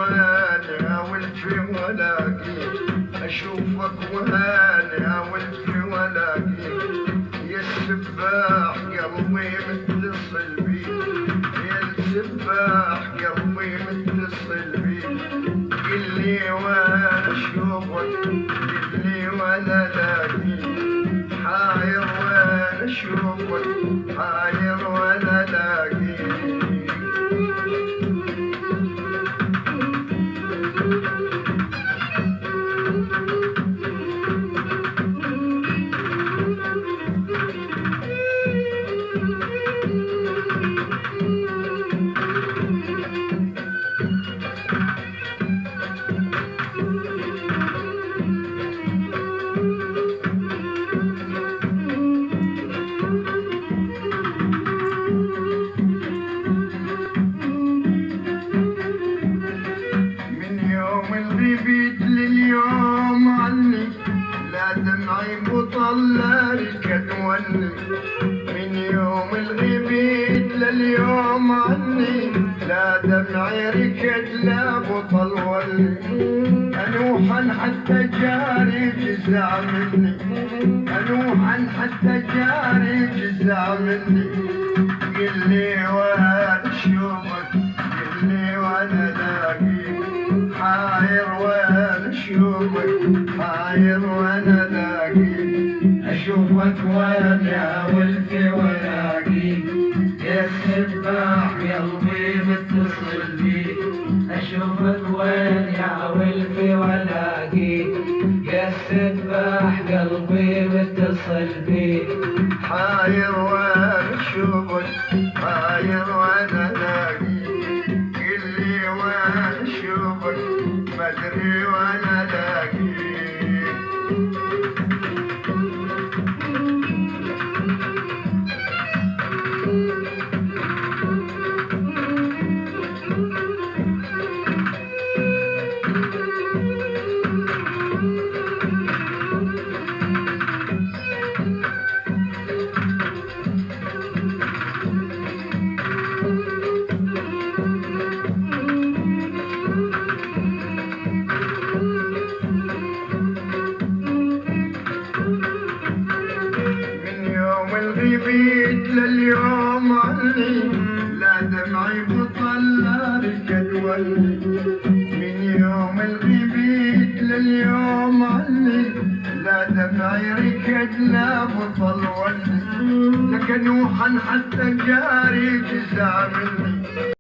وهاني والفي ولاقيك، اشوفك وهاني والفي ولاقيك، يا السباح قلبي متصل بيك، يا السباح قلبي متصل بيك، قل لي وانا اشوفك، قل لي وانا لاقيك، حاير وانا اشوفك، حاير وانا لاقيك. الغيبيت لليوم عني، لا دمعي بطلالك تولي، من يوم الغيبيت لليوم عني، لا دمعي ركد لا بطل ولي، انوحا حتى جاري جزع مني، انوحا حتى جاري جزع مني، قل لي وانا اشوفك، قل لي وانا لاقيك، حاير وانا اشوفك، حاير وانا لاقيك، اشوفك وانا ولفي ولاقيك، يا السباح قلبي متصل بيك، اشوفك وانا ولفي ولاقيك، يا السباح قلبي متصل بيك، حاير وانا اشوفك، حاير وانا لاقيك، قل لي وانا اشوفك، ما ادري وانا لاقيك. الغيبيت لليوم عني، لا دمعي بطلالك تولي، من يوم الغيبيت لليوم عني، لا دمعي ركد لا بطل ولي، لك نوحا حتى جاري جزع مني،